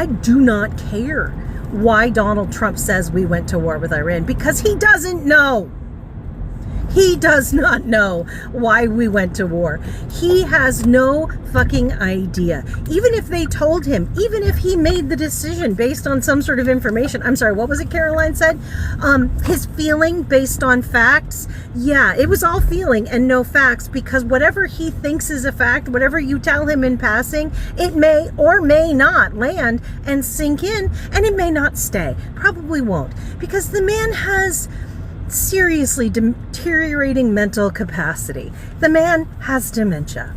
I do not care why Donald Trump says we went to war with Iran, because he doesn't know. He does not know why we went to war. He has no fucking idea. Even if they told him, even if he made the decision based on some sort of information. I'm sorry, what was it Caroline said? His feeling based on facts. Yeah, it was all feeling and no facts, because whatever he thinks is a fact, whatever you tell him in passing, it may or may not land and sink in, and it may not stay. Probably won't, because the man has seriously deteriorating mental capacity. The man has dementia.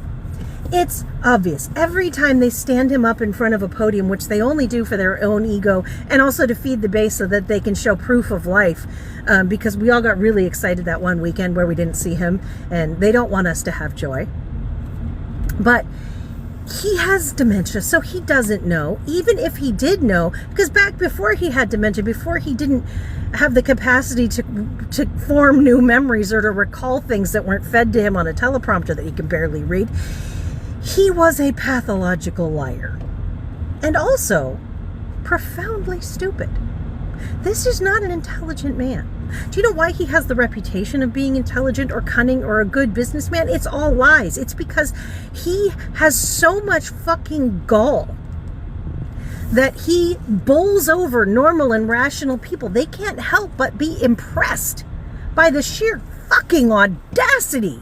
It's obvious. Every time they stand him up in front of a podium, which they only do for their own ego and also to feed the base so that they can show proof of life, because we all got really excited that one weekend where we didn't see him, and they don't want us to have joy. But he has dementia, so he doesn't know. Even if he did know, because back before he had dementia, before he didn't have the capacity to form new memories or to recall things that weren't fed to him on a teleprompter that he could barely read, he was a pathological liar. And also profoundly stupid. This is not an intelligent man. Do you know why he has the reputation of being intelligent or cunning or a good businessman? It's all lies. It's because he has so much fucking gall that he bowls over normal and rational people. They can't help but be impressed by the sheer fucking audacity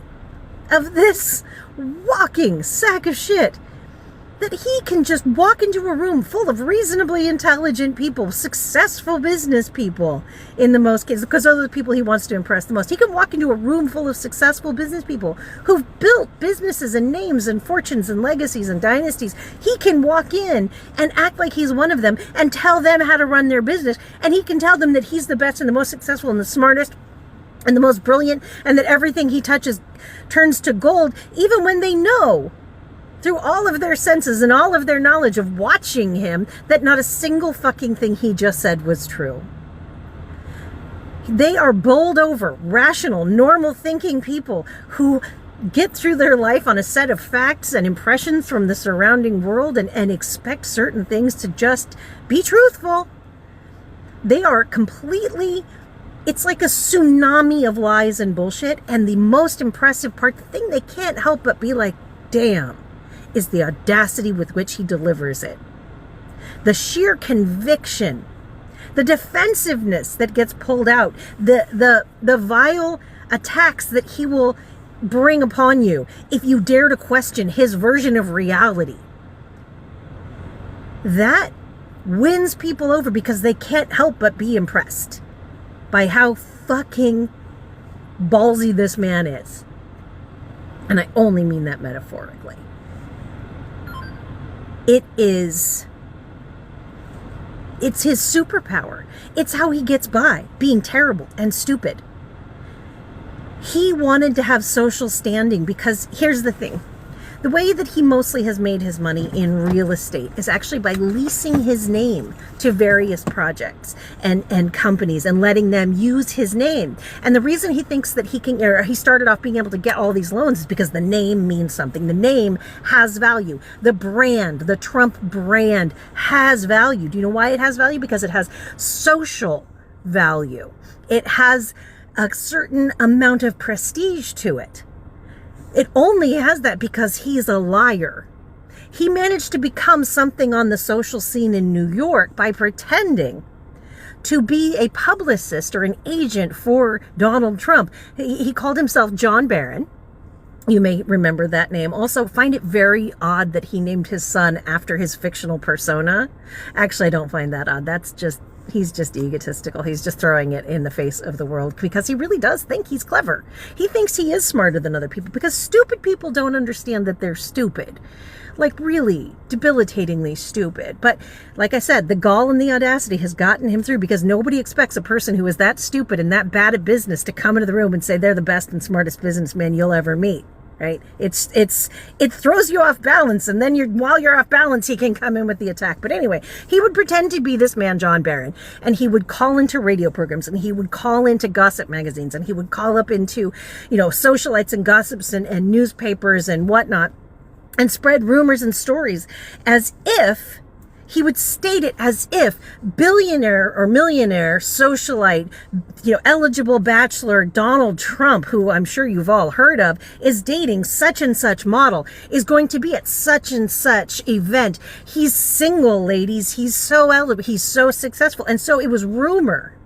of this walking sack of shit, that he can just walk into a room full of reasonably intelligent people, successful business people in the most cases, because those are the people he wants to impress the most. He can walk into a room full of successful business people who've built businesses and names and fortunes and legacies and dynasties. He can walk in and act like he's one of them and tell them how to run their business, and he can tell them that he's the best and the most successful and the smartest and the most brilliant, and that everything he touches turns to gold, even when they know through all of their senses and all of their knowledge of watching him that not a single fucking thing he just said was true. They are bowled over, rational, normal thinking people who get through their life on a set of facts and impressions from the surrounding world and expect certain things to just be truthful. They are completely, it's like a tsunami of lies and bullshit. And the most impressive part, the thing they can't help but be like, damn, is the audacity with which he delivers it. The sheer conviction, the defensiveness that gets pulled out, the vile attacks that he will bring upon you if you dare to question his version of reality. That wins people over because they can't help but be impressed by how fucking ballsy this man is. And I only mean that metaphorically. It's his superpower. It's how he gets by, being terrible and stupid. He wanted to have social standing because here's the thing. The way that he mostly has made his money in real estate is actually by leasing his name to various projects and companies and letting them use his name. And the reason he thinks that he started off being able to get all these loans is because the name means something. The name has value. The brand, the Trump brand, has value. Do you know why it has value? Because it has social value. It has a certain amount of prestige to it. It only has that because he's a liar. He managed to become something on the social scene in New York by pretending to be a publicist or an agent for Donald Trump. He called himself John Barron. You may remember that name. Also, find it very odd that he named his son after his fictional persona. Actually, I don't find that odd. He's just egotistical. He's just throwing it in the face of the world because he really does think he's clever. He thinks he is smarter than other people because stupid people don't understand that they're stupid. Like really debilitatingly stupid. But like I said, the gall and the audacity has gotten him through because nobody expects a person who is that stupid and that bad at business to come into the room and say they're the best and smartest businessman you'll ever meet. Right? It throws you off balance, and then while you're off balance, he can come in with the attack. But anyway, he would pretend to be this man, John Barron, and he would call into radio programs, and he would call into gossip magazines, and he would call up into, socialites and gossips and newspapers and whatnot, and spread rumors and stories as if He would state it as if billionaire or millionaire socialite, eligible bachelor Donald Trump, who I'm sure you've all heard of, is dating such and such model, is going to be at such and such event. He's single, ladies. He's so eligible. He's so successful. And so it was rumor.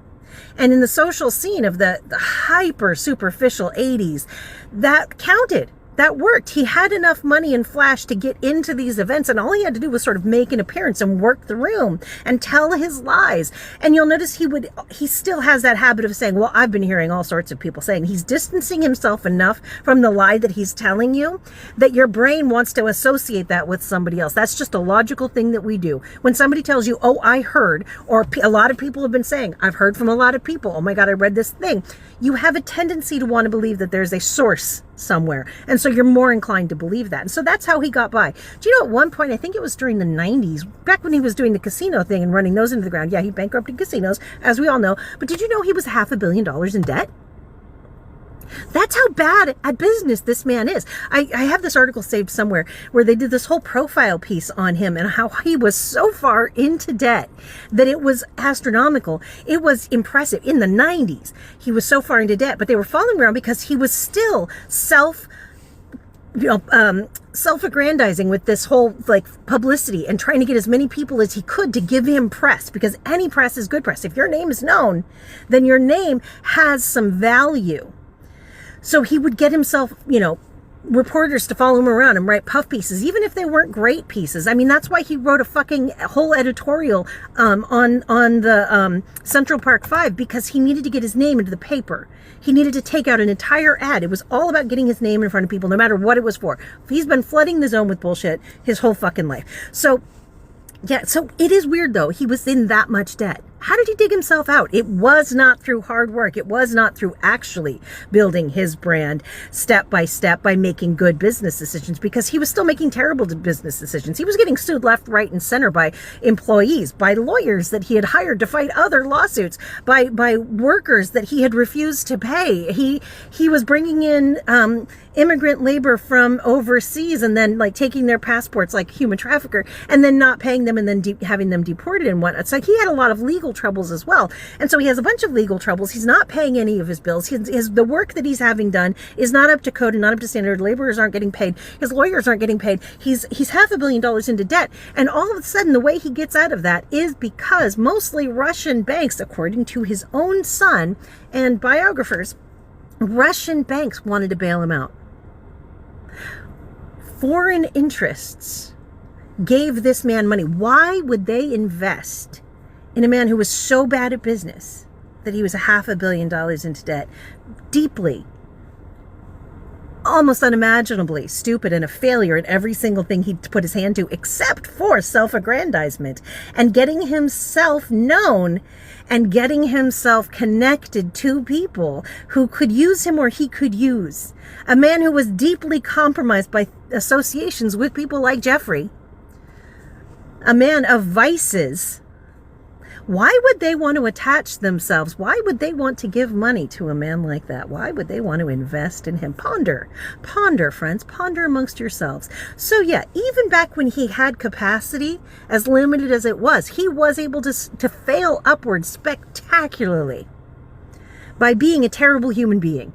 And in the social scene of the hyper superficial 80s, that counted. That worked. He had enough money and flash to get into these events, and all he had to do was sort of make an appearance and work the room and tell his lies. And you'll notice he still has that habit of saying, well, I've been hearing all sorts of people saying. He's distancing himself enough from the lie that he's telling you that your brain wants to associate that with somebody else. That's just a logical thing that we do. When somebody tells you, oh, I heard, or a lot of people have been saying, I've heard from a lot of people, oh my God, I read this thing. You have a tendency to want to believe that there's a source somewhere. And so you're more inclined to believe that. And so that's how he got by. Do you know, at one point, I think it was during the 90s, back when he was doing the casino thing and running those into the ground. Yeah, he bankrupted casinos, as we all know. But did you know he was $500 million in debt? That's how bad at business this man is. I have this article saved somewhere where they did this whole profile piece on him and how he was so far into debt that it was astronomical. It was impressive. In the 90s, he was so far into debt, but they were following around because he was still self-aggrandizing with this whole publicity and trying to get as many people as he could to give him press, because any press is good press. If your name is known, then your name has some value. So he would get himself, reporters to follow him around and write puff pieces, even if they weren't great pieces. I mean, that's why he wrote a fucking whole editorial on the Central Park 5, because he needed to get his name into the paper. He needed to take out an entire ad. It was all about getting his name in front of people, no matter what it was for. He's been flooding the zone with bullshit his whole fucking life. So, yeah, so it is weird, though. He was in that much debt. How did he dig himself out? It was not through hard work. It was not through actually building his brand step by step by making good business decisions, because he was still making terrible business decisions. He was getting sued left, right, and center by employees, by lawyers that he had hired to fight other lawsuits, by workers that he had refused to pay. He was bringing in immigrant labor from overseas and then taking their passports like human trafficker and then not paying them and then having them deported and whatnot. So he had a lot of legal troubles as well. And so he has a bunch of legal troubles. He's not paying any of his bills. The work that he's having done is not up to code and not up to standard. Laborers aren't getting paid. His lawyers aren't getting paid. He's $500 million into debt. And all of a sudden, the way he gets out of that is because mostly Russian banks, according to his own son and biographers, Russian banks wanted to bail him out. Foreign interests gave this man money. Why would they invest in a man who was so bad at business that he was $500 million into debt, deeply, almost unimaginably stupid and a failure in every single thing he put his hand to, except for self-aggrandizement and getting himself known and getting himself connected to people who could use him or he could use? A man who was deeply compromised by associations with people like Jeffrey, a man of vices. Why would they want to attach themselves? Why would they want to give money to a man like that? Why would they want to invest in him? Ponder, friends, ponder amongst yourselves. So yeah, even back when he had capacity, as limited as it was, he was able to fail upwards spectacularly by being a terrible human being.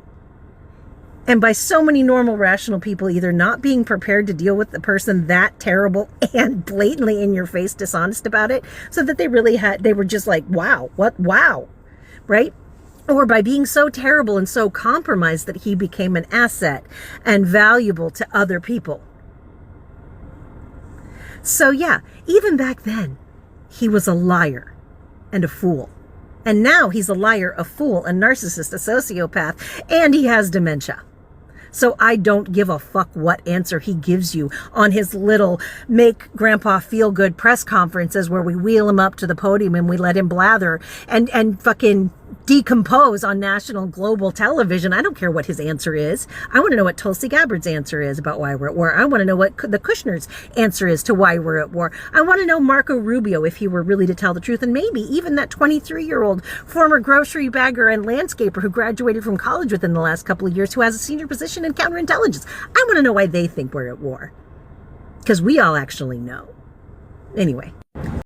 And by so many normal, rational people either not being prepared to deal with the person that terrible and blatantly in your face dishonest about it, so that they were just like, wow, right? Or by being so terrible and so compromised that he became an asset and valuable to other people. So yeah, even back then, he was a liar and a fool. And now he's a liar, a fool, a narcissist, a sociopath, and he has dementia. So I don't give a fuck what answer he gives you on his little make grandpa feel good press conferences where we wheel him up to the podium and we let him blather and fucking decompose on national global television. I don't care what his answer is. I want to know what Tulsi Gabbard's answer is about why we're at war. I want to know what the Kushner's answer is to why we're at war. I want to know Marco Rubio, if he were really to tell the truth, and maybe even that 23-year-old former grocery bagger and landscaper who graduated from college within the last couple of years, who has a senior position in counterintelligence. I want to know why they think we're at war, because we all actually know. Anyway.